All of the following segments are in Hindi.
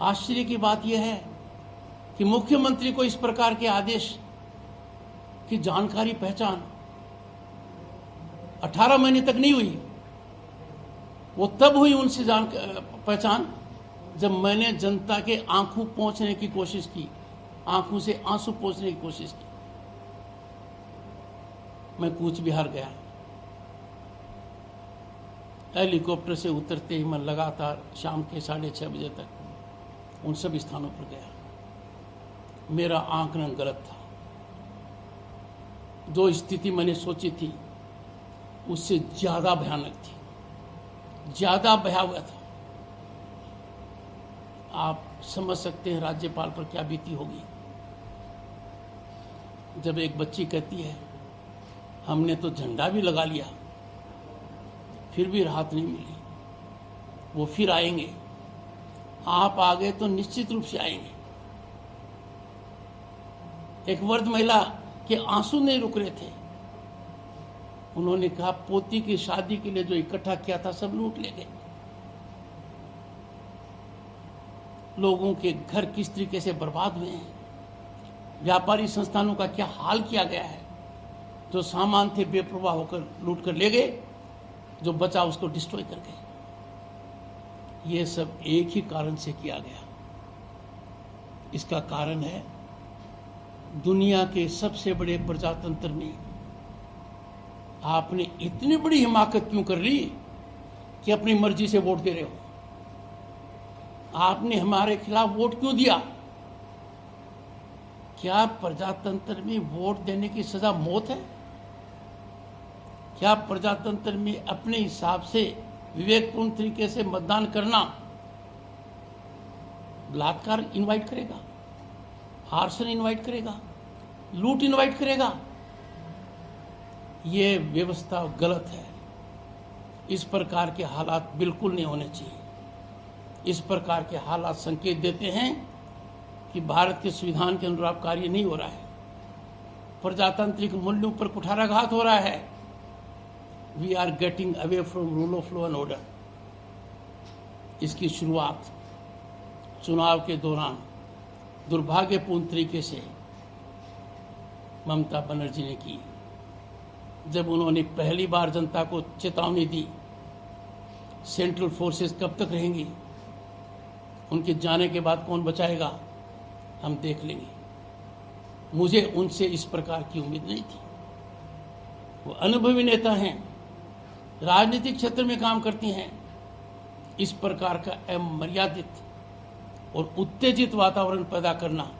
आश्चर्य की बात यह है कि मुख्यमंत्री को इस प्रकार के आदेश की जानकारी पहचान 18 महीने तक नहीं हुई। वो तब हुई उनसे पहचान जब मैंने जनता के आंखों पहुंचने की कोशिश की, आंखों से आंसू पहुंचने की कोशिश की। मैं कूच बिहार गया, हेलीकॉप्टर से उतरते ही मैं लगातार शाम के 6:30 बजे तक उन सब स्थानों पर गया। मेरा आंकलन गलत था। जो स्थिति मैंने सोची थी उससे ज्यादा भयानक थी, ज्यादा भयावह था। आप समझ सकते हैं राज्यपाल पर क्या बीती होगी जब एक बच्ची कहती है हमने तो झंडा भी लगा लिया फिर भी राहत नहीं मिली, वो फिर आएंगे, आप आ गए तो निश्चित रूप से आएंगे। एक वृद्ध महिला के आंसू नहीं रुक रहे थे। उन्होंने कहा पोती की शादी के लिए जो इकट्ठा किया था सब लूट ले गए। लोगों के घर किस तरीके से बर्बाद हुए हैं, व्यापारी संस्थानों का क्या हाल किया गया है। जो सामान थे बेपरवाह होकर लूट कर ले गए, जो बचा उसको डिस्ट्रॉय कर गए। ये सब एक ही कारण से किया गया। इसका कारण है दुनिया के सबसे बड़े प्रजातंत्र में आपने इतनी बड़ी हिमाकत क्यों कर ली कि अपनी मर्जी से वोट दे रहे हो। आपने हमारे खिलाफ वोट क्यों दिया। क्या प्रजातंत्र में वोट देने की सजा मौत है। क्या प्रजातंत्र में अपने हिसाब से विवेकपूर्ण तरीके से मतदान करना बलात्कार इनवाइट करेगा, आर्सन इनवाइट करेगा, लूट इनवाइट करेगा। ये व्यवस्था गलत है। इस प्रकार के हालात बिल्कुल नहीं होने चाहिए। इस प्रकार के हालात संकेत देते हैं कि भारत के संविधान के अनुरूप कार्य नहीं हो रहा है। प्रजातांत्रिक मूल्यों पर कुठाराघात हो रहा है। We are getting away from rule of law and order. इसकी शुरुआत चुनाव के दौरान दुर्भाग्यपूर्ण तरीके से ममता बनर्जी ने की, जब उन्होंने पहली बार जनता को चेतावनी दी सेंट्रल फोर्सेस कब तक रहेंगी, उनके जाने के बाद कौन बचाएगा, हम देख लेंगे। मुझे उनसे इस प्रकार की उम्मीद नहीं थी। वो अनुभवी नेता हैं, राजनीतिक क्षेत्र में काम करती हैं। इस प्रकार का अमर्यादित और उत्तेजित वातावरण पैदा करना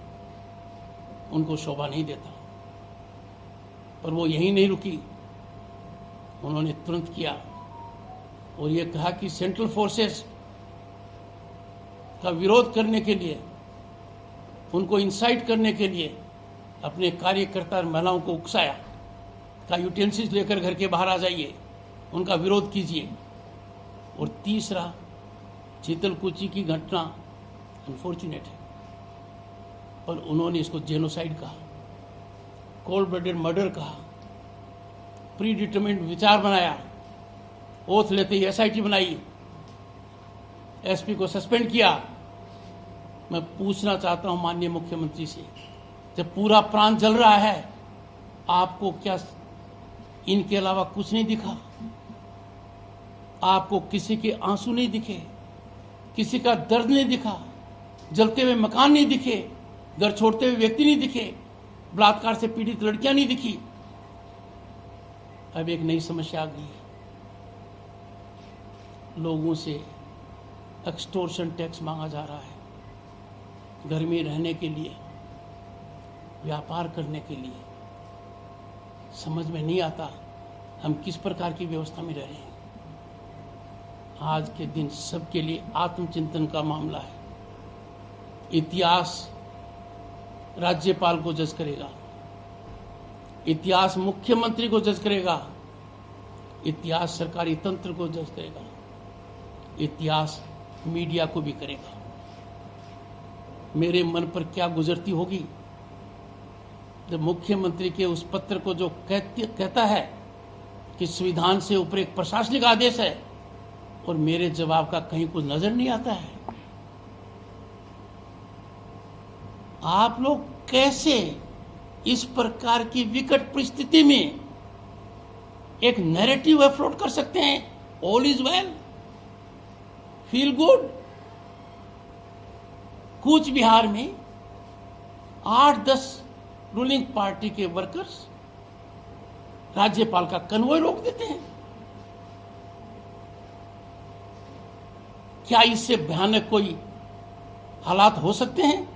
उनको शोभा नहीं देता। पर वो यहीं नहीं रुकी, उन्होंने तुरंत किया और ये कहा कि सेंट्रल फोर्सेस का विरोध करने के लिए, उनको इंसाइट करने के लिए अपने कार्यकर्ता और महिलाओं को उकसाया, कहा यूटेंसिल्स लेकर घर के बाहर आ जाइए, उनका विरोध कीजिए। और तीसरा, शीतलकुची की घटना अनफॉर्चुनेट है, पर उन्होंने इसको जेनोसाइड कहा, कोल्ड ब्लडेड मर्डर कहा, प्री डिटरमिन्ड विचार बनाया, ओथ लेते ही एसआईटी बनाई, एसपी को सस्पेंड किया। मैं पूछना चाहता हूं माननीय मुख्यमंत्री से, जब पूरा प्रांत जल रहा है, आपको क्या इनके अलावा कुछ नहीं दिखा? आपको किसी के आंसू नहीं दिखे, किसी का दर्द नहीं दिखा, जलते हुए मकान नहीं दिखे, घर छोड़ते हुए व्यक्ति नहीं दिखे, बलात्कार से पीड़ित लड़कियां नहीं दिखी? अब एक नई समस्या आ गई है। लोगों से एक्सटोर्शन टैक्स मांगा जा रहा है, घर में रहने के लिए, व्यापार करने के लिए। समझ में नहीं आता हम किस प्रकार की व्यवस्था में रह रहे हैं। आज के दिन सबके लिए आत्मचिंतन का मामला है। इतिहास राज्यपाल को जज करेगा, इतिहास मुख्यमंत्री को जज करेगा, इतिहास सरकारी तंत्र को जज करेगा, इतिहास मीडिया को भी करेगा। मेरे मन पर क्या गुजरती होगी जब मुख्यमंत्री के उस पत्र को जो कहता है कि संविधान से ऊपर एक प्रशासनिक आदेश है, और मेरे जवाब का कहीं कुछ नजर नहीं आता है। आप लोग कैसे इस प्रकार की विकट परिस्थिति में एक नैरेटिव फ्लोट कर सकते हैं? All is well, feel good. Cooch Behar में 8-10 रूलिंग पार्टी के वर्कर्स राज्यपाल का कन्वॉय रोक देते हैं। क्या इससे भयानक कोई हालात हो सकते हैं?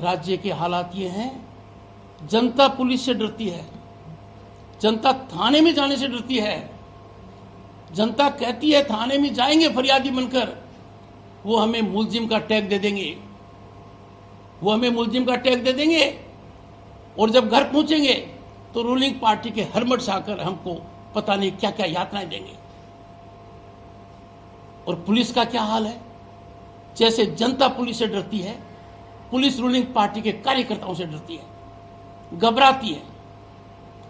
राज्य के हालात ये हैं, जनता पुलिस से डरती है, जनता थाने में जाने से डरती है। जनता कहती है थाने में जाएंगे फरियादी बनकर, वो हमें मुलजिम का टैग दे देंगे, वो हमें मुलजिम का टैग दे देंगे, और जब घर पहुंचेंगे तो रूलिंग पार्टी के हरमट से आकर हमको पता नहीं क्या क्या यातनाएं देंगे। और पुलिस का क्या हाल है? जैसे जनता पुलिस से डरती है, पुलिस रूलिंग पार्टी के कार्यकर्ताओं से डरती है, घबराती है,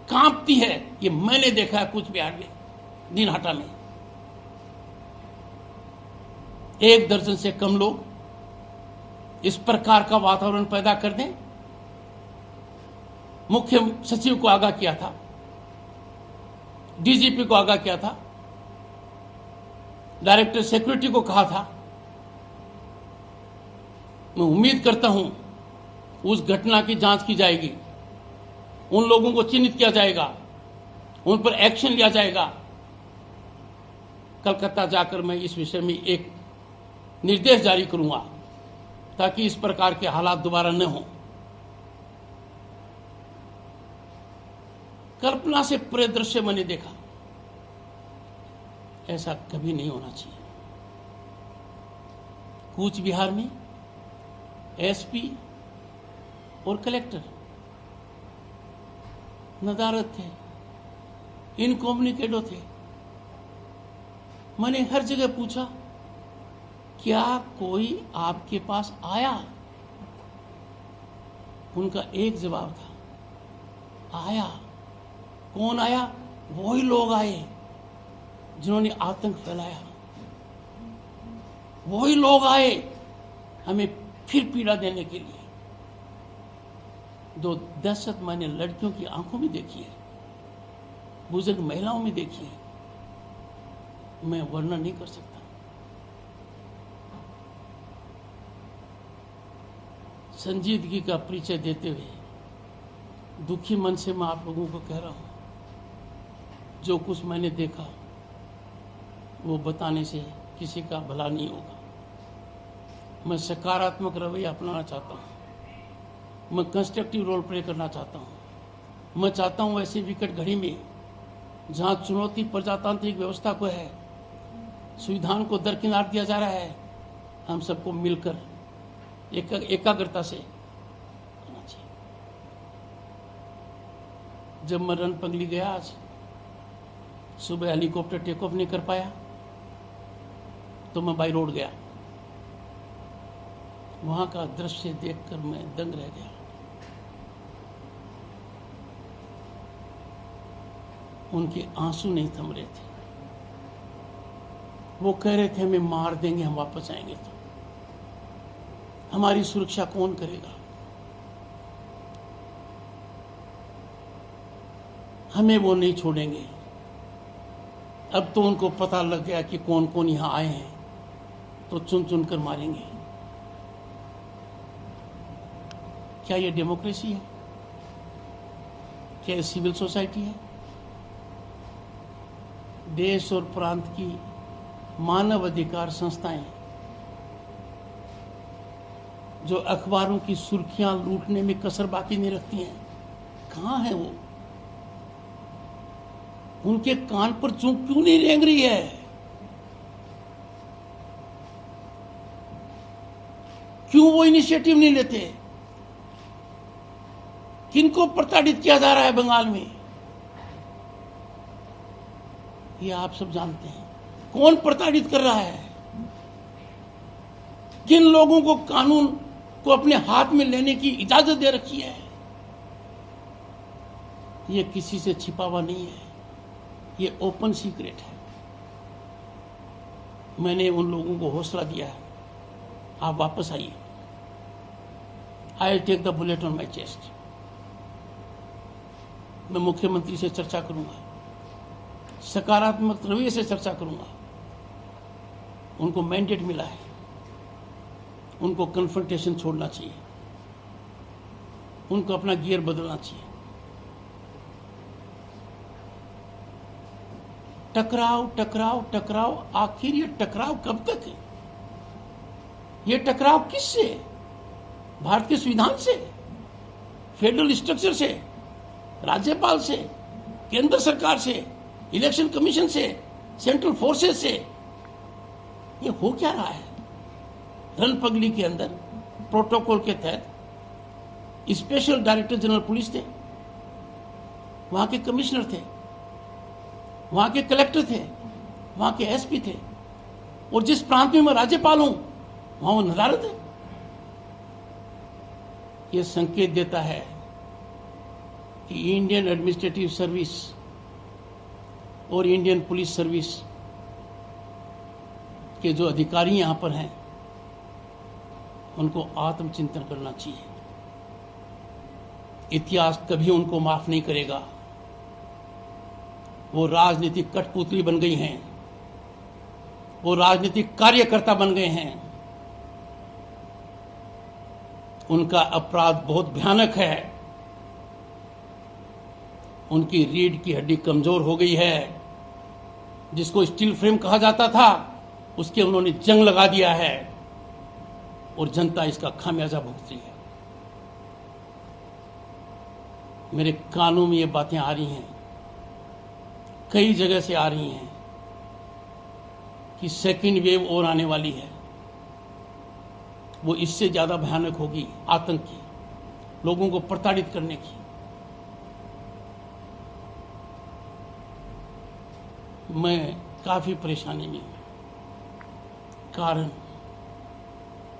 कांपती है। ये मैंने देखा है कूच बिहार में, दिनहाटा में। 1 दर्जन से कम लोग इस प्रकार का वातावरण पैदा कर दें। मुख्य सचिव को आगाह किया था, डीजीपी को आगाह किया था, डायरेक्टर सिक्योरिटी को कहा था। मैं उम्मीद करता हूं उस घटना की जांच की जाएगी, उन लोगों को चिन्हित किया जाएगा, उन पर एक्शन लिया जाएगा। कलकत्ता जाकर मैं इस विषय में एक निर्देश जारी करूंगा ताकि इस प्रकार के हालात दोबारा न हों। कल्पना से परे दृश्य मैंने देखा, ऐसा कभी नहीं होना चाहिए। कूच बिहार में एसपी और कलेक्टर नदारद थे, इनकम्युनिकेटो थे। मैंने हर जगह पूछा, क्या कोई आपके पास आया? उनका एक जवाब था, आया। कौन आया? वही लोग आए जिन्होंने आतंक फैलाया, वही लोग आए हमें फिर पीड़ा देने के लिए। जो दहशत मैंने लड़कियों की आंखों में देखी है, बुजुर्ग महिलाओं में देखी है, मैं वर्णन नहीं कर सकता। संजीदगी का परिचय देते हुए दुखी मन से मैं आप लोगों को कह रहा हूं, जो कुछ मैंने देखा वो बताने से किसी का भला नहीं होगा। मैं सकारात्मक रवैया अपनाना चाहता हूं, मैं कंस्ट्रक्टिव रोल प्ले करना चाहता हूं। मैं चाहता हूं ऐसी विकट घड़ी में जहां चुनौती प्रजातांत्रिक व्यवस्था को है, संविधान को दरकिनार दिया जा रहा है, हम सबको मिलकर एकाग्रता से करना चाहिए। जब मैं रणपंगली गया आज सुबह, हेलीकॉप्टर टेक ऑफ नहीं कर पाया तो मैं बाई रोड गया। वहां का दृश्य देखकर मैं दंग रह गया। उनके आंसू नहीं थम रहे थे। वो कह रहे थे हमें मार देंगे हम वापस आएंगे तो, हमारी सुरक्षा कौन करेगा? हमें वो नहीं छोड़ेंगे। अब तो उनको पता लग गया कि कौन कौन यहां आए हैं, तो चुन चुन कर मारेंगे। क्या ये डेमोक्रेसी है? क्या ये सिविल सोसाइटी है? देश और प्रांत की मानव अधिकार संस्थाएं जो अखबारों की सुर्खियां लूटने में कसर बाकी नहीं रखती हैं, कहां है वो? उनके कान पर चूं क्यों नहीं रेंग रही है? क्यों वो इनिशिएटिव नहीं लेते? किनको प्रताड़ित किया जा रहा है बंगाल में, ये आप सब जानते हैं। कौन प्रताड़ित कर रहा है? किन लोगों को कानून को अपने हाथ में लेने की इजाजत दे रखी है? ये किसी से छिपा हुआ नहीं है, ये ओपन सीक्रेट है। मैंने उन लोगों को हौसला दिया है, आप वापस आइए, I will take the bullet on my chest. मैं मुख्यमंत्री से चर्चा करूंगा, सकारात्मक रवैये से चर्चा करूंगा। उनको मैंडेट मिला है, उनको कन्फ्रंटेशन छोड़ना चाहिए, उनको अपना गियर बदलना चाहिए। टकराव टकराव टकराव, आखिर ये टकराव कब तक है? ये टकराव किससे? भारत के संविधान से, फेडरल स्ट्रक्चर से, राज्यपाल से, केंद्र सरकार से, इलेक्शन कमीशन से, सेंट्रल फोर्सेस से। ये हो क्या रहा है? रणपगली के अंदर प्रोटोकॉल के तहत स्पेशल डायरेक्टर जनरल पुलिस थे, वहां के कमिश्नर थे, वहां के कलेक्टर थे, वहां के एसपी थे, और जिस प्रांत में मैं राज्यपाल हूं वहां वो नदारत है। यह संकेत देता है कि इंडियन एडमिनिस्ट्रेटिव सर्विस और इंडियन पुलिस सर्विस के जो अधिकारी यहां पर हैं उनको आत्मचिंतन करना चाहिए। इतिहास कभी उनको माफ नहीं करेगा। वो राजनीतिक कठपुतली बन गई हैं, वो राजनीतिक कार्यकर्ता बन गए हैं। उनका अपराध बहुत भयानक है। उनकी रीढ़ की हड्डी कमजोर हो गई है। जिसको स्टील फ्रेम कहा जाता था उसके उन्होंने जंग लगा दिया है, और जनता इसका खामियाजा भुगत रही है। मेरे कानों में ये बातें आ रही हैं, कई जगह से आ रही हैं कि सेकेंड वेव और आने वाली है। वो इससे ज्यादा भयानक होगी, आतंक की, लोगों को प्रताड़ित करने की। मैं काफी परेशानी में हूं। कारण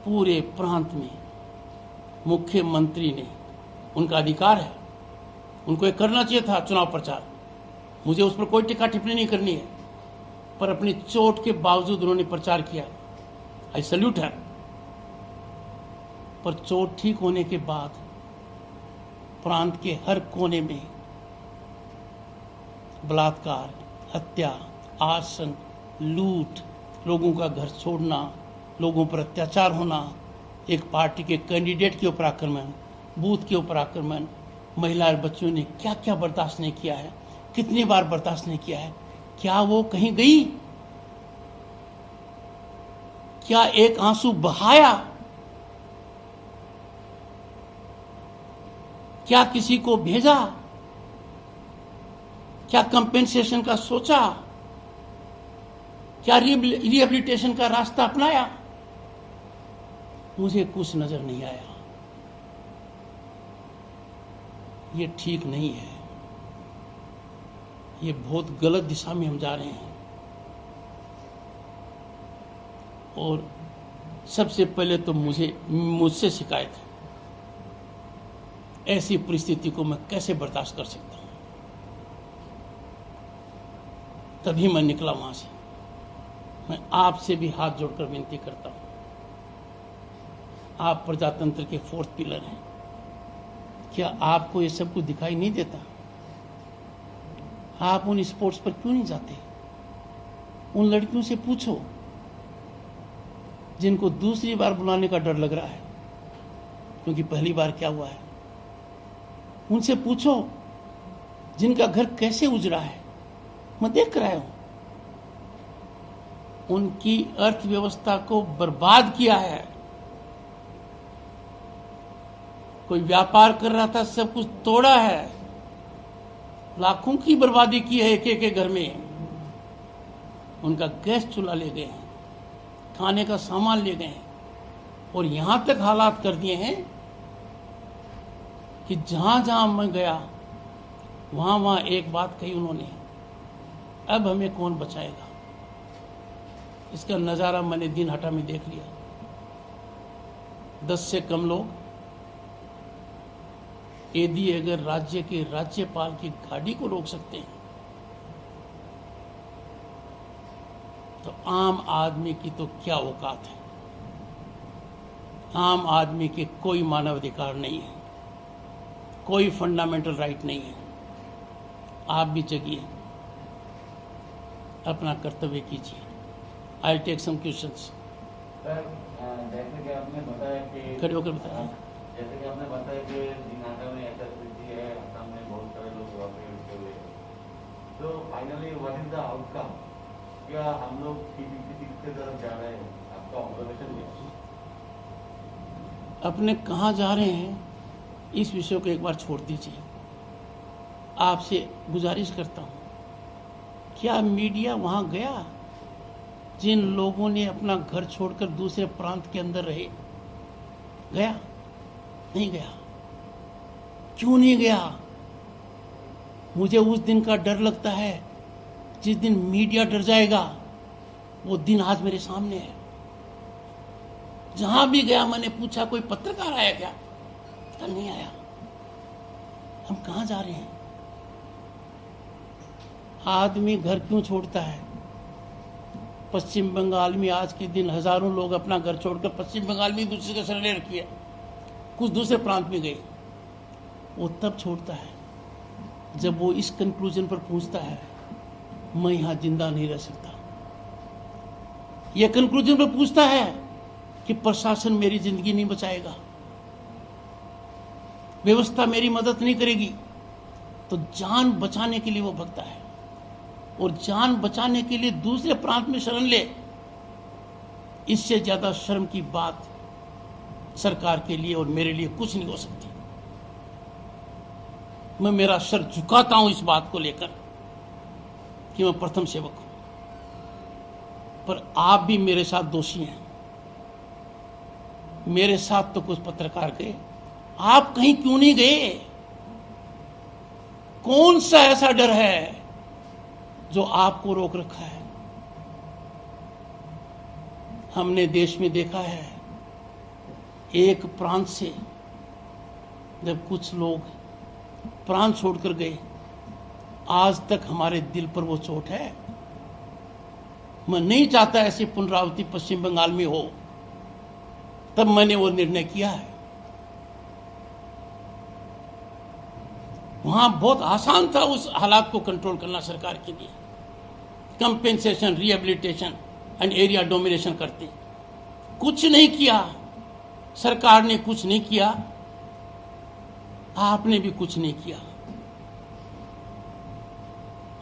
पूरे प्रांत में मुख्यमंत्री ने, उनका अधिकार है, उनको ये करना चाहिए था चुनाव प्रचार। मुझे उस पर कोई टिक्का टिप्पणी नहीं करनी है, पर अपनी चोट के बावजूद उन्होंने प्रचार किया। आई सल्यूट है। पर चोट ठीक होने के बाद प्रांत के हर कोने में बलात्कार, हत्या, आर्सन, लूट, लोगों का घर छोड़ना, लोगों पर अत्याचार होना, एक पार्टी के कैंडिडेट के ऊपर आक्रमण, बूथ के ऊपर आक्रमण, महिला और बच्चों ने क्या क्या बर्दाश्त नहीं किया है, कितनी बार बर्दाश्त नहीं किया है। क्या वो कहीं गई? क्या एक आंसू बहाया? क्या किसी को भेजा? क्या कंपेंसेशन का सोचा? क्या रिहेबिलिटेशन का रास्ता अपनाया? मुझे कुछ नजर नहीं आया। ये ठीक नहीं है। ये बहुत गलत दिशा में हम जा रहे हैं। और सबसे पहले तो मुझसे शिकायत है। ऐसी परिस्थिति को मैं कैसे बर्दाश्त कर सकता हूं? तभी मैं निकला वहां से। मैं आपसे भी हाथ जोड़कर विनती करता हूं, आप प्रजातंत्र के फोर्थ पिलर हैं। क्या आपको ये सब कुछ दिखाई नहीं देता? आप उन स्पोर्ट्स पर क्यों नहीं जाते? उन लड़कियों से पूछो जिनको दूसरी बार बुलाने का डर लग रहा है, क्योंकि पहली बार क्या हुआ है। उनसे पूछो जिनका घर कैसे उजड़ा है, मैं देख रहा हूं। उनकी अर्थव्यवस्था को बर्बाद किया है। कोई व्यापार कर रहा था, सब कुछ तोड़ा है। लाखों की बर्बादी की है एक एक घर में। उनका गैस चूल्हा ले गए हैं, खाने का सामान ले गए हैं, और यहां तक हालात कर दिए हैं कि जहां जहां मैं गया वहां वहां एक बात कही उन्होंने, अब हमें कौन बचाएगा। इसका नजारा मैंने दिनहाटा में देख लिया। 10 से कम लोग, यदि अगर राज्य के राज्यपाल की गाड़ी को रोक सकते हैं तो आम आदमी की तो क्या औकात है। आम आदमी के कोई मानवाधिकार नहीं है, कोई फंडामेंटल राइट नहीं है। आप भी जगिए, अपना कर्तव्य कीजिए। I take some questions. Sir, जैसे कि आपने बताया कि खड़े होकर बताइए। जैसे कि आपने बताया कि दिनांका में ऐसा स्थिति है, असम में बहुत सारे लोग वहाँ पे उठे हुए हैं, तो finally what is the outcome? क्या हम लोग किसी की तरफ जा रहे हैं? आपका ऑब्जर्वेशन क्या है? अपने कहाँ जा रहे हैं इस विषय को एक बार छोड़ दीजिए। आपसे गुजारिश करता हूँ, क्या मीडिया वहाँ गया? जिन लोगों ने अपना घर छोड़कर दूसरे प्रांत के अंदर रहे, गया? नहीं गया। क्यों नहीं गया? मुझे उस दिन का डर लगता है जिस दिन मीडिया डर जाएगा। वो दिन आज मेरे सामने है। जहां भी गया मैंने पूछा कोई पत्रकार आया क्या? कल नहीं आया। हम कहां जा रहे हैं? आदमी घर क्यों छोड़ता है? पश्चिम बंगाल में आज के दिन हजारों लोग अपना घर छोड़कर पश्चिम बंगाल में दूसरे का शरण ले रखी है, कुछ दूसरे प्रांत में गए। वो तब छोड़ता है जब वो इस कंक्लूजन पर पहुंचता है, मैं यहां जिंदा नहीं रह सकता। यह कंक्लूजन पर पूछता है कि प्रशासन मेरी जिंदगी नहीं बचाएगा, व्यवस्था मेरी मदद नहीं करेगी, तो जान बचाने के लिए वो भगता है। और जान बचाने के लिए दूसरे प्रांत में शरण ले, इससे ज्यादा शर्म की बात सरकार के लिए और मेरे लिए कुछ नहीं हो सकती। मैं मेरा सर झुकाता हूं इस बात को लेकर कि मैं प्रथम सेवक हूं, पर आप भी मेरे साथ दोषी हैं। मेरे साथ तो कुछ पत्रकार गए, आप कहीं क्यों नहीं गए? कौन सा ऐसा डर है जो आपको रोक रखा है? हमने देश में देखा है, एक प्रांत से जब कुछ लोग प्रांत छोड़कर गए, आज तक हमारे दिल पर वो चोट है। मैं नहीं चाहता ऐसी पुनरावृत्ति पश्चिम बंगाल में हो, तब मैंने वो निर्णय किया है। वहां बहुत आसान था उस हालात को कंट्रोल करना सरकार के लिए। Compensation, rehabilitation and area domination करते, कुछ नहीं किया। सरकार ने कुछ नहीं किया, आपने भी कुछ नहीं किया।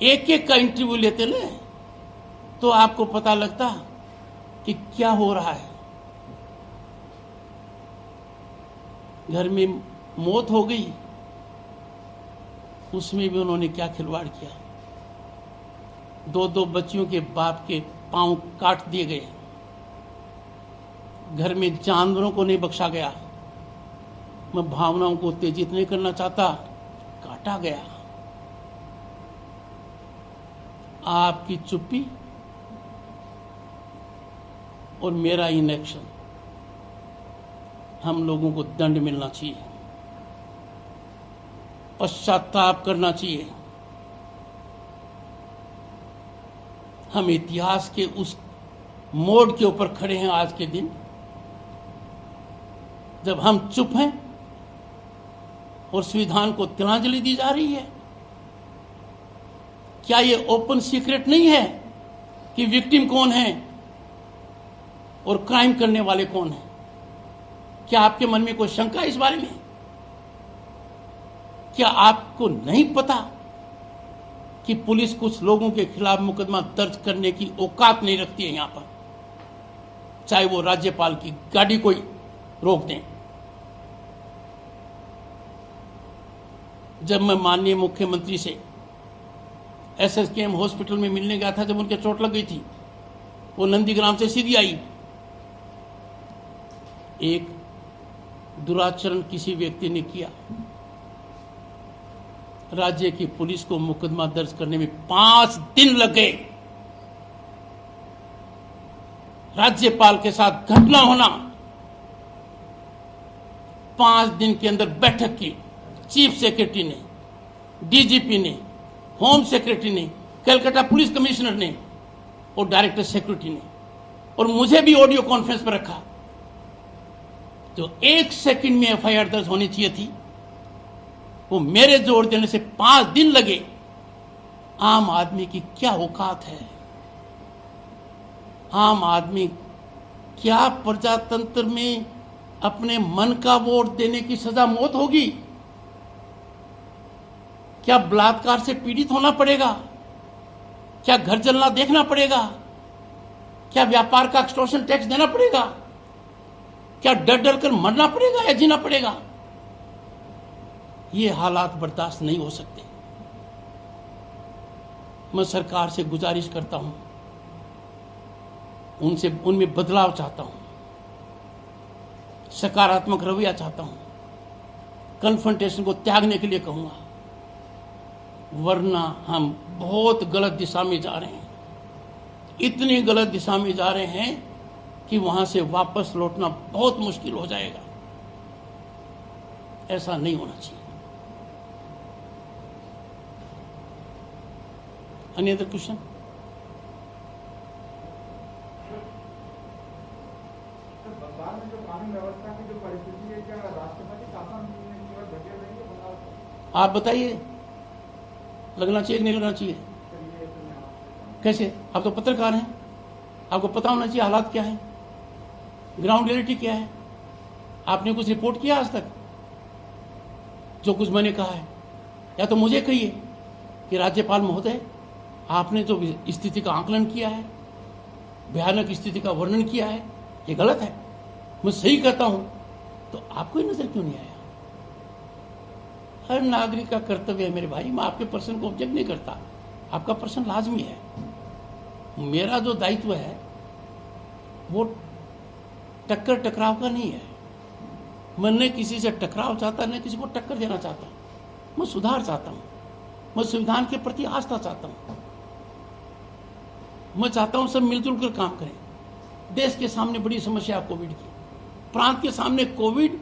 एक एक का इंटरव्यू लेते ना तो आपको पता लगता कि क्या हो रहा है। घर में मौत हो गई, उसमें भी उन्होंने क्या खिलवाड़ किया। दो दो बच्चियों के बाप के पांव काट दिए गए। घर में जानवरों को नहीं बख्शा गया। मैं भावनाओं को उत्तेजित नहीं करना चाहता, काटा गया। आपकी चुप्पी और मेरा इनएक्शन, हम लोगों को दंड मिलना चाहिए, पश्चाताप करना चाहिए। हम इतिहास के उस मोड़ के ऊपर खड़े हैं आज के दिन, जब हम चुप हैं और संविधान को तिलांजलि दी जा रही है। क्या ये ओपन सीक्रेट नहीं है कि विक्टिम कौन है और क्राइम करने वाले कौन हैं? क्या आपके मन में कोई शंका है इस बारे में? क्या आपको नहीं पता कि पुलिस कुछ लोगों के खिलाफ मुकदमा दर्ज करने की औकात नहीं रखती है? यहां पर चाहे वो राज्यपाल की गाड़ी कोई रोक दें। जब मैं माननीय मुख्यमंत्री से एसएसकेएम हॉस्पिटल में मिलने गया था, जब उनके चोट लग गई थी, वो नंदीग्राम से सीधी आई। एक दुराचरण किसी व्यक्ति ने किया, राज्य की पुलिस को मुकदमा दर्ज करने में 5 दिन लग गए। राज्यपाल के साथ घटना होना, 5 दिन के अंदर बैठक की चीफ सेक्रेटरी ने, डीजीपी ने, होम सेक्रेटरी ने, कलकत्ता पुलिस कमिश्नर ने और डायरेक्टर सिक्योरिटी ने, और मुझे भी ऑडियो कॉन्फ्रेंस पर रखा। तो 1 सेकंड में एफआईआर दर्ज होनी चाहिए थी, वो मेरे जोर देने से 5 दिन लगे। आम आदमी की क्या औकात है? आम आदमी क्या प्रजातंत्र में अपने मन का वोट देने की सजा मौत होगी? क्या बलात्कार से पीड़ित होना पड़ेगा? क्या घर जलना देखना पड़ेगा? क्या व्यापार का एक्सटॉर्शन टैक्स देना पड़ेगा? क्या डर डर कर मरना पड़ेगा या जीना पड़ेगा? ये हालात बर्दाश्त नहीं हो सकते। मैं सरकार से गुजारिश करता हूं, उनमें बदलाव चाहता हूं, सकारात्मक रवैया चाहता हूं, कन्फ्रंटेशन को त्यागने के लिए कहूंगा, वरना हम बहुत गलत दिशा में जा रहे हैं। इतनी गलत दिशा में जा रहे हैं कि वहां से वापस लौटना बहुत मुश्किल हो जाएगा। ऐसा नहीं होना चाहिए। Any other question? बंगाल में जो कानून व्यवस्था की जो परिस्थिति है, क्या राष्ट्रपति शासन की ओर धकेल रही है बंगाल को? आप बताइए, लगना चाहिए कि नहीं लगना चाहिए? कैसे? आप तो पत्रकार हैं, आपको पता होना चाहिए हालात क्या है, ग्राउंड रियलिटी क्या है। आपने कुछ रिपोर्ट किया आज तक? जो कुछ मैंने कहा है, या तो मुझे कहिए कि राज्यपाल महोदय, आपने जो स्थिति का आकलन किया है, भयानक स्थिति का वर्णन किया है, ये गलत है। मैं सही कहता हूं तो आपको नजर क्यों नहीं आया? हर नागरिक का कर्तव्य है मेरे भाई। मैं आपके प्रश्न को ऑब्जेक्ट नहीं करता, आपका प्रश्न लाजमी है। मेरा जो दायित्व है वो टक्कर टकराव का नहीं है। मैं न किसी से टकराव चाहता, न किसी को टक्कर देना चाहता। मैं सुधार चाहता हूं, मैं संविधान के प्रति आस्था चाहता हूं। मैं चाहता हूं सब मिलजुल कर काम करें। देश के सामने बड़ी समस्या कोविड की, प्रांत के सामने कोविड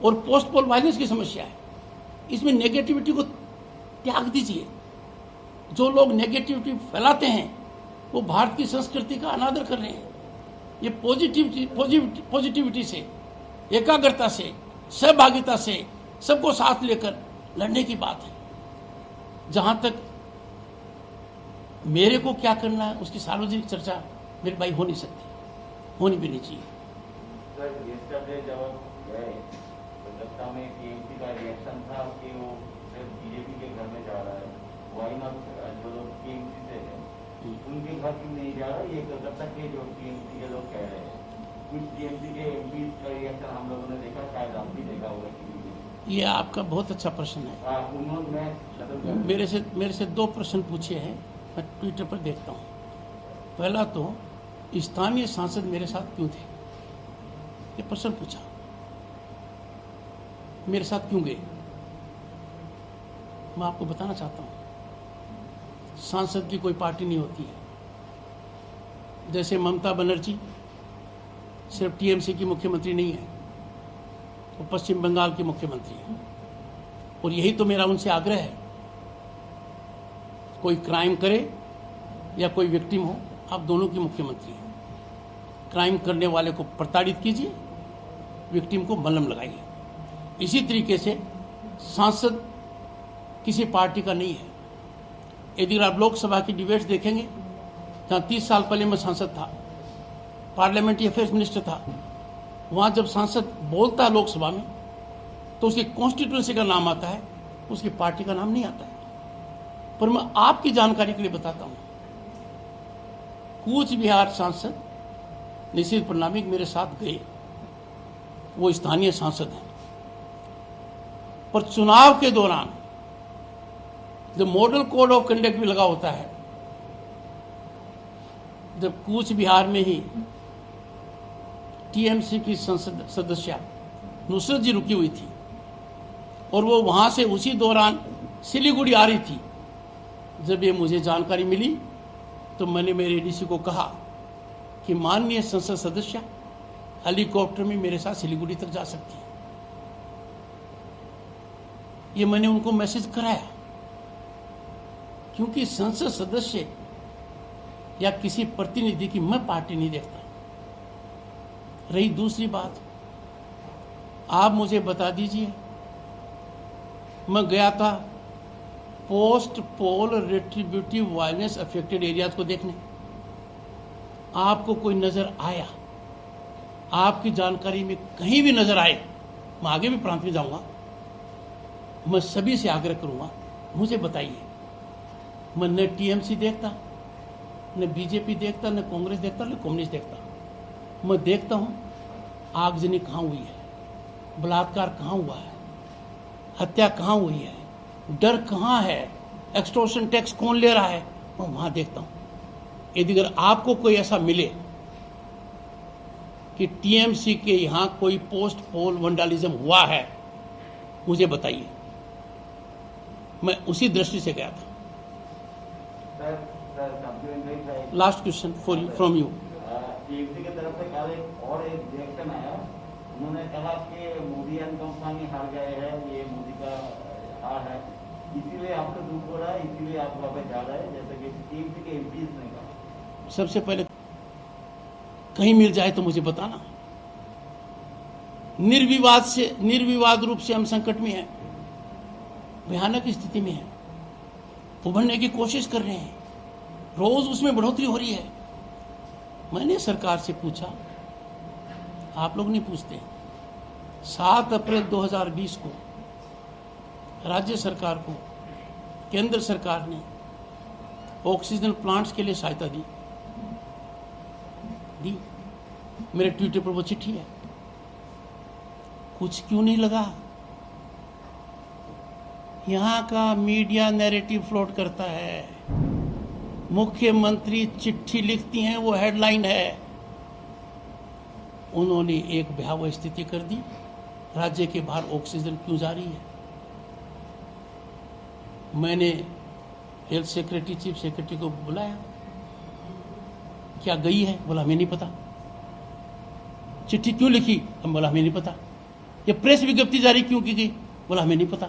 और पोस्ट पोल वायलेंस की समस्या है। इसमें नेगेटिविटी को त्याग दीजिए। जो लोग नेगेटिविटी फैलाते हैं वो भारत की संस्कृति का अनादर कर रहे हैं। ये पॉजिटिविटी से, एकाग्रता से, सहभागिता से, सबको साथ लेकर लड़ने की बात है। जहां तक मेरे को क्या करना है उसकी सार्वजनिक चर्चा मेरे भाई हो नहीं सकती, होनी भी नहीं चाहिए। सर, yesterday जब गए तो जनता में टीएमसी का रिएक्शन था कि वो सिर्फ बीजेपी के घर में जा रहा है, वाई नॉट जो लोग टीएमसी से हैं उनके घर क्यों नहीं जा रहा? ये कलकत्ता के जो टीएमसी के लोग कह रहे हैं। कुछ टीएमसी के एमपी का रिएक्शन हम लोगों ने देखा, शायद आप भी देखा होगा टीवी में। ये आपका बहुत अच्छा प्रश्न है। उन्होंने मेरे से 2 प्रश्न पूछे हैं, मैं ट्विटर पर देखता हूँ। पहला तो स्थानीय सांसद मेरे साथ क्यों थे, ये प्रश्न पूछा। मेरे साथ क्यों गए? मैं आपको बताना चाहता हूँ, सांसद की कोई पार्टी नहीं होती है। जैसे ममता बनर्जी सिर्फ टीएमसी की मुख्यमंत्री नहीं है, वो पश्चिम बंगाल की मुख्यमंत्री है। और यही तो मेरा उनसे आग्रह है, कोई क्राइम करे या कोई विक्टिम हो, आप दोनों की मुख्यमंत्री हैं। क्राइम करने वाले को प्रताड़ित कीजिए, विक्टिम को मलहम लगाइए। इसी तरीके से सांसद किसी पार्टी का नहीं है। यदि आप लोकसभा की डिबेट्स देखेंगे, जहाँ 30 साल पहले मैं सांसद था, पार्लियामेंट्री अफेयर्स मिनिस्टर था, वहाँ जब सांसद बोलता है लोकसभा में तो उसकी कॉन्स्टिट्यूंसी का नाम आता है, उसकी पार्टी का नाम नहीं आता है। पर मैं आपकी जानकारी के लिए बताता हूँ, कूच बिहार सांसद निशित प्रणामिक मेरे साथ गए, वो स्थानीय सांसद हैं। पर चुनाव के दौरान जब मॉडल कोड ऑफ कंडक्ट भी लगा होता है, जब कूच बिहार में ही टीएमसी की संसद सदस्य नुसरत जी रुकी हुई थी और वो वहां से उसी दौरान सिलीगुड़ी आ रही थी, जब ये मुझे जानकारी मिली तो मैंने मेरे एडीसी को कहा कि माननीय संसद सदस्य हेलीकॉप्टर में मेरे साथ सिलीगुड़ी तक जा सकती है। ये मैंने उनको मैसेज कराया, क्योंकि संसद सदस्य या किसी प्रतिनिधि की मैं पार्टी नहीं देखता। रही दूसरी बात, आप मुझे बता दीजिए, मैं गया था पोस्ट पोल रेट्रीब्यूटिव वायलेंस अफेक्टेड एरियाज को देखने, आपको कोई नजर आया? आपकी जानकारी में कहीं भी नजर आए, मैं आगे भी प्रांत में जाऊंगा, मैं सभी से आग्रह करूंगा, मुझे बताइए। मैं न टीएमसी देखता, न बीजेपी देखता, न कांग्रेस देखता, न कम्युनिस्ट देखता। मैं देखता हूं आगजनी कहां हुई है, बलात्कार कहां हुआ है, हत्या कहां हुई है, डर कहां है, एक्सटॉर्शन टैक्स कौन ले रहा है, मैं वहां देखता हूं। यदि अगर आपको कोई ऐसा मिले कि टीएमसी के यहां कोई पोस्ट पोल वंडालिज्म हुआ है, मुझे बताइए। मैं उसी दृष्टि से गया था। Last question for you from you. TMC की तरफ से कल एक रिएक्शन आया, उन्होंने कहा कि मोदी एंड कंपनी हार गए हैं, ये मोदी का हार है, इसीलिए आपको दुख हो रहा है, इसीलिए आप वहां पे जा रहे हैं, जैसे कि टीएमसी के एमपीज ने कहा। सबसे पहले कहीं मिल जाए तो मुझे बताना। निर्विवाद रूप से हम संकट में हैं, भयानक स्थिति में हैं, उभरने की कोशिश कर रहे हैं, रोज उसमें बढ़ोतरी हो रही है। मैंने सरकार से पूछा, आप लोग नहीं पूछते। 7 अप्रैल 2020 को राज्य सरकार को केंद्र सरकार ने ऑक्सीजन प्लांट्स के लिए सहायता दी। मेरे ट्विटर पर वो चिट्ठी है। कुछ क्यों नहीं लगा? यहां का मीडिया नैरेटिव फ्लोट करता है, मुख्यमंत्री चिट्ठी लिखती हैं, वो हेडलाइन है। उन्होंने एक भयावह स्थिति कर दी, राज्य के बाहर ऑक्सीजन क्यों जा रही है। मैंने हेल्थ सेक्रेटरी, चीफ सेक्रेटरी को बुलाया, क्या गई है? बोला हमें नहीं पता। चिट्ठी क्यों लिखी? हम बोला हमें नहीं पता। ये प्रेस विज्ञप्ति जारी क्यों की गई? बोला हमें नहीं पता।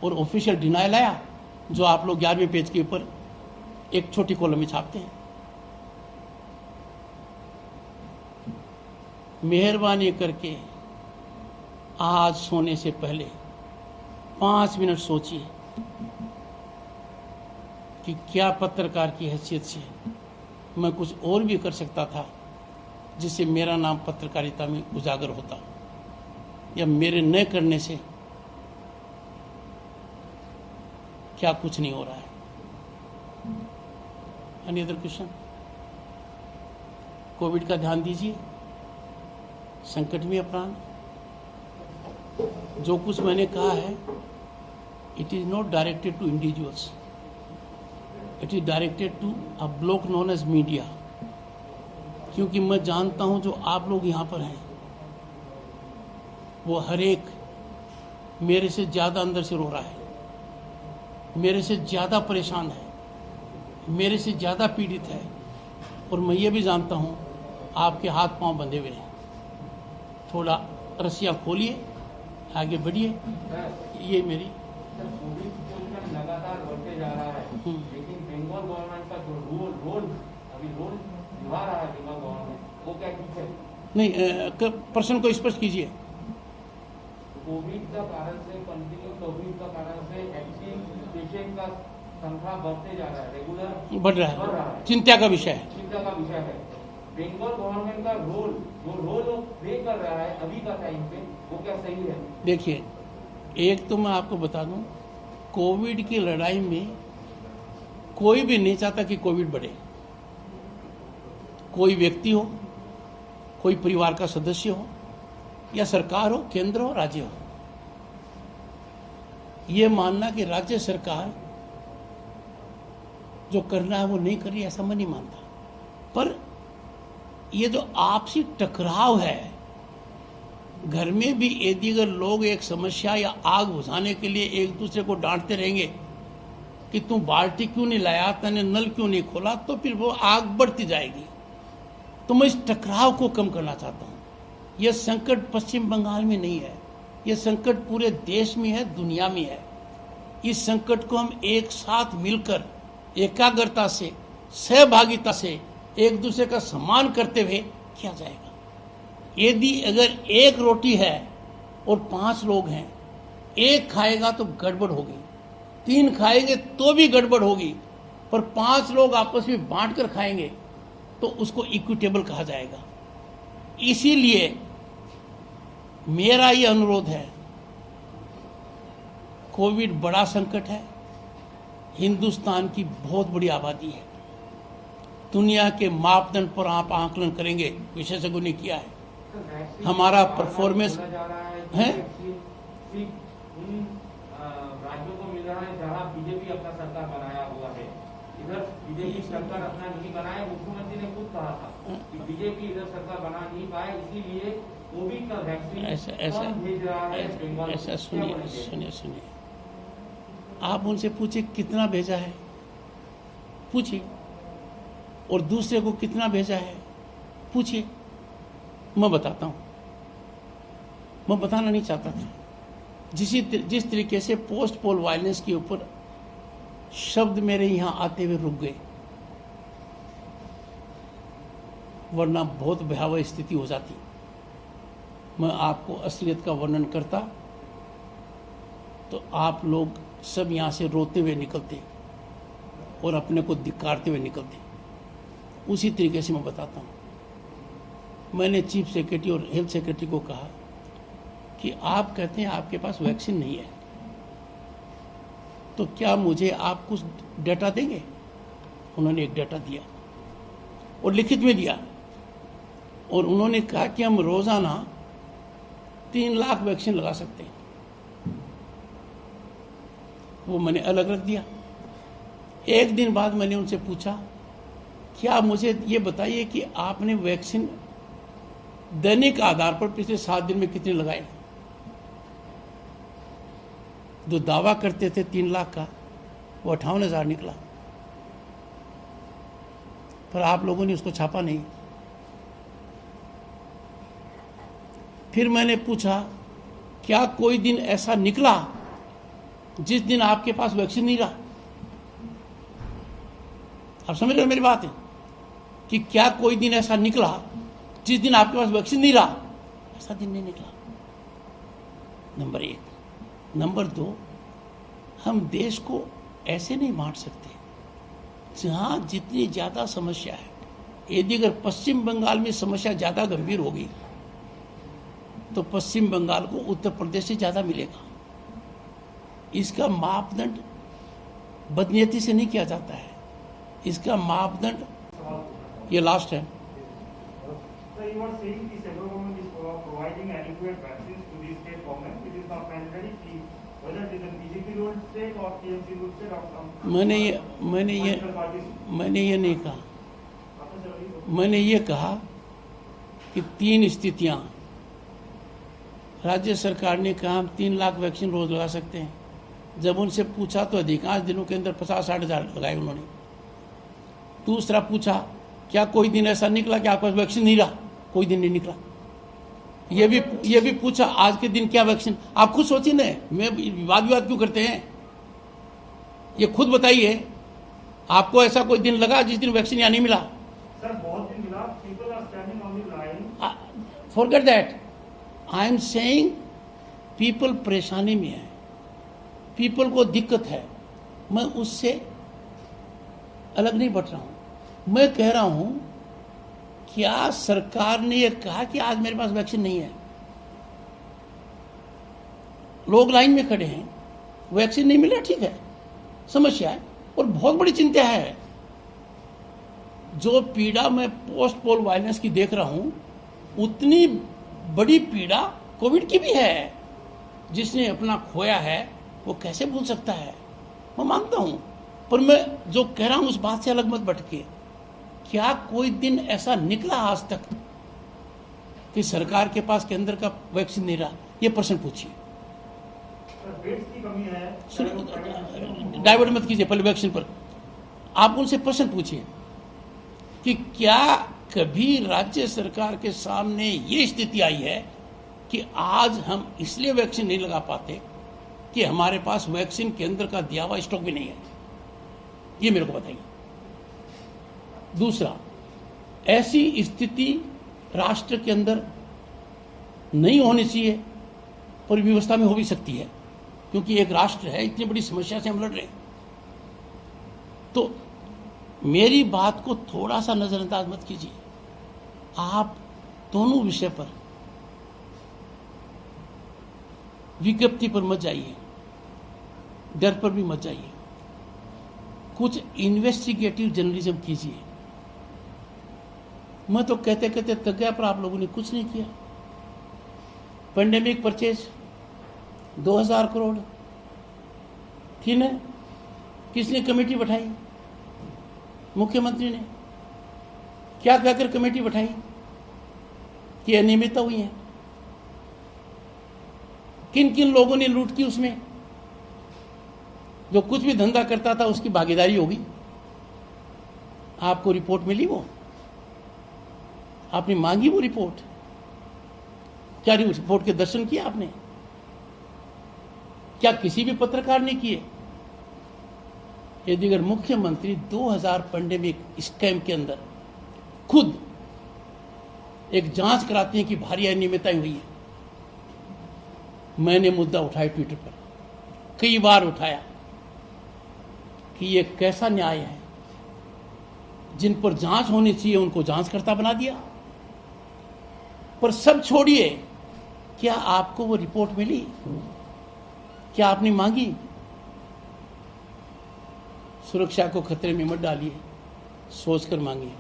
और ऑफिशियल डिनायल आया, जो आप लोग 11वें पेज के ऊपर एक छोटी कॉलम में छापते हैं। मेहरबानी करके आज सोने से पहले 5 मिनट सोचिए कि क्या पत्रकार की हैसियत से मैं कुछ और भी कर सकता था जिससे मेरा नाम पत्रकारिता में उजागर होता, या मेरे न करने से क्या कुछ नहीं हो रहा है। Any other question? कोविड का ध्यान दीजिए, संकट में अपराध। जो कुछ मैंने कहा है, it is not directed to individuals, it is directed to a block known as media. क्योंकि मैं जानता हूं जो आप लोग यहां पर हैं, वो हर एक मेरे से ज्यादा अंदर से रो रहा है, मेरे से ज्यादा परेशान है, मेरे से ज्यादा पीड़ित है। और मैं ये भी जानता हूं आपके हाथ पांव बंधे हुए हैं। थोड़ा रस्सियां खोलिए, आगे बढ़िए। ये मेरी लगातार बढ़ते जा रहा है, लेकिन बंगाल गवर्नमेंट का जो रोल निभा रहा है बंगाल गवर्नमेंट, वो क्या ठीक है? नहीं, प्रश्न को स्पष्ट कीजिए। कोविड का कारण से, कंटिन्यू कोविड का कारण से एक्टिव पेशेंट का संख्या बढ़ते जा रहा है, रेगुलर बढ़ रहा है, चिंता का विषय है। चिंता का विषय है। बंगाल गवर्नमेंट का रोल प्ले कर रहा है अभी का टाइम पे, वो क्या सही है? देखिए, एक तो मैं आपको बता दूं, कोविड की लड़ाई में कोई भी नहीं चाहता कि कोविड बढ़े। कोई व्यक्ति हो, कोई परिवार का सदस्य हो, या सरकार हो, केंद्र हो, राज्य हो। यह मानना कि राज्य सरकार जो करना है वो नहीं कर रही, ऐसा मैं नहीं मानता। पर ये जो आपसी टकराव है, घर में भी यदि अगर लोग एक समस्या या आग बुझाने के लिए एक दूसरे को डांटते रहेंगे कि तू बाल्टी क्यों नहीं लाया, तूने नल क्यों नहीं खोला, तो फिर वो आग बढ़ती जाएगी। तो मैं इस टकराव को कम करना चाहता हूं। यह संकट पश्चिम बंगाल में नहीं है, यह संकट पूरे देश में है, दुनिया में है। इस संकट को हम एक साथ मिलकर एकाग्रता से, सहभागिता से, एक दूसरे का सम्मान करते हुए किया जाएगा। यदि अगर एक रोटी है और 5 लोग हैं, एक खाएगा तो गड़बड़ होगी, 3 खाएंगे तो भी गड़बड़ होगी, पर 5 लोग आपस में बांट कर खाएंगे तो उसको इक्विटेबल कहा जाएगा। इसीलिए मेरा ये अनुरोध है, कोविड बड़ा संकट है, हिंदुस्तान की बहुत बड़ी आबादी है, दुनिया के मापदंड पर आप आकलन करेंगे, विशेषज्ञों ने किया है, हमारा परफॉर्मेंस है। उन राज्यों को मिल रहा है जहां बीजेपी अपना सरकार बनाया हुआ है, इधर बीजेपी सरकार अपना नहीं बनाया। मुख्यमंत्री ने खुद कहा था कि बीजेपी इधर सरकार बना नहीं पाए, इसीलिए कोविड का वैक्सीन कम भेज रहा है बंगाल। ऐसा सुनिए, आप उनसे पूछिए कितना भेजा है, पूछिए, और दूसरे को कितना भेजा है पूछिए। मैं बताता हूं, मैं बताना नहीं चाहता था। जिस तरीके से पोस्ट पोल वायलेंस के ऊपर शब्द मेरे यहां आते हुए रुक गए, वरना बहुत भयावह स्थिति हो जाती। मैं आपको असलियत का वर्णन करता तो आप लोग सब यहां से रोते हुए निकलते और अपने को धिक्कारते हुए निकलते। उसी तरीके से मैं बताता हूं। मैंने चीफ सेक्रेटरी और हेल्थ सेक्रेटरी को कहा कि आप कहते हैं आपके पास वैक्सीन नहीं है, तो क्या मुझे आप कुछ डाटा देंगे? उन्होंने एक डाटा दिया और लिखित में दिया, और उन्होंने कहा कि हम रोजाना 3 लाख वैक्सीन लगा सकते हैं। वो मैंने अलग रख दिया। एक दिन बाद मैंने उनसे पूछा, क्या मुझे ये बताइए कि आपने वैक्सीन दैनिक आधार पर पिछले 7 दिन में कितने लगाए? जो दावा करते थे 3 लाख का, वो 58,000 निकला। पर आप लोगों ने उसको छापा नहीं। फिर मैंने पूछा, क्या कोई दिन ऐसा निकला जिस दिन आपके पास वैक्सीन नहीं रहा? आप समझ रहे हो मेरी बात है कि क्या कोई दिन ऐसा निकला जिस दिन आपके पास वैक्सीन नहीं रहा? ऐसा दिन नहीं निकला। नंबर 1। नंबर 2, हम देश को ऐसे नहीं बांट सकते। जहां जितनी ज्यादा समस्या है, यदि अगर पश्चिम बंगाल में समस्या ज्यादा गंभीर होगी तो पश्चिम बंगाल को उत्तर प्रदेश से ज्यादा मिलेगा। इसका मापदंड बदनीयती से नहीं किया जाता है, इसका मापदंड, ये लास्ट है। So you are saying the central government is providing adequate vaccines to the state government. It is not mandatory कि whether it is a BJP ruled state or TMC ruled state or some. मैंने ये नहीं कहा। मैंने ये कहा कि 3 स्थितियां, राज्य सरकार ने कहा हम 3 लाख वैक्सीन रोज लगा सकते हैं। जब उनसे पूछा तो अधिकांश दिनों के अंदर 50-60 हज़ार लगाए उन्होंने। दूसरा पूछा, क्या कोई दिन ऐसा निकला कि आपके पास वैक्सीन नहीं रहा? कोई दिन नहीं निकला। ये भी पूछा, आज के दिन क्या वैक्सीन? आप खुद सोचिए ना, मैं विवाद क्यों करते हैं? ये खुद बताइए, आपको ऐसा कोई दिन लगा जिस दिन वैक्सीन यहाँ नहीं मिला? सर बहुत दिन मिला। People are standing on the line. Forget that. I am saying people परेशानी में है, पीपल को दिक्कत है। मैं उससे अलग नहीं बढ़ रहा हूं। मैं कह रहा हूं, क्या सरकार ने यह कहा कि आज मेरे पास वैक्सीन नहीं है? लोग लाइन में खड़े हैं, वैक्सीन नहीं मिल रहा, ठीक है, समस्या है और बहुत बड़ी चिंता है। जो पीड़ा मैं पोस्ट पोल वायलेंस की देख रहा हूं, उतनी बड़ी पीड़ा कोविड की भी है। जिसने अपना खोया है वो कैसे भूल सकता है? मैं मानता हूं, पर मैं जो कह रहा हूं उस बात से अलग मत भटके। क्या कोई दिन ऐसा निकला आज तक कि सरकार के पास केंद्र का वैक्सीन नहीं रहा? ये प्रश्न पूछिए। बेड्स की कमी है। डाइवर्ट मत कीजिए पहले वैक्सीन पर। आप उनसे प्रश्न पूछिए कि क्या कभी राज्य सरकार के सामने ये स्थिति आई है कि आज हम इसलिए वैक्सीन नहीं लगा पाते कि हमारे पास वैक्सीन केंद्र का दिया हुआ स्टॉक भी नहीं है? ये मेरे को बताइए। दूसरा, ऐसी स्थिति राष्ट्र के अंदर नहीं होनी चाहिए, पर व्यवस्था में हो भी सकती है, क्योंकि एक राष्ट्र है, इतनी बड़ी समस्या से हम लड़ रहे हैं। तो मेरी बात को थोड़ा सा नजरअंदाज मत कीजिए। आप दोनों विषय पर विज्ञप्ति पर मत जाइए, डर पर भी मत जाइए, कुछ इन्वेस्टिगेटिव जर्नलिज्म कीजिए। मैं तो कहते कहते थक गया, पर आप लोगों ने कुछ नहीं किया। पेंडेमिक परचेज 2000 करोड़ थी ना, किसने कमेटी बैठाई? मुख्यमंत्री ने। क्या कहकर कमेटी बैठाई कि अनियमितता हुई है? किन किन लोगों ने लूट की उसमें? जो कुछ भी धंधा करता था उसकी भागीदारी होगी। आपको रिपोर्ट मिली? वो आपने मांगी वो रिपोर्ट? क्या रिपोर्ट के दर्शन किए आपने? क्या किसी भी पत्रकार ने किए? यदि अगर मुख्यमंत्री 2000 पेंडेमिक स्कैम के अंदर खुद एक जांच कराते हैं कि भारी अनियमितताएं हुई है, मैंने मुद्दा उठाया ट्विटर पर, कई बार उठाया कि ये कैसा न्याय है? जिन पर जांच होनी चाहिए उनको जांचकर्ता बना दिया। पर सब छोड़िए, क्या आपको वो रिपोर्ट मिली? क्या आपने मांगी? सुरक्षा को खतरे में मत डालिए, सोचकर मांगिए।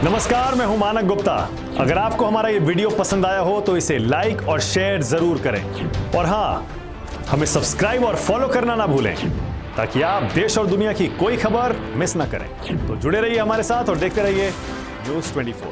नमस्कार, मैं हूं मानक गुप्ता। अगर आपको हमारा ये वीडियो पसंद आया हो तो इसे लाइक और शेयर जरूर करें, और हां, हमें सब्सक्राइब और फॉलो करना ना भूलें, ताकि आप देश और दुनिया की कोई खबर मिस ना करें। तो जुड़े रहिए हमारे साथ और देखते रहिए न्यूज़ 24।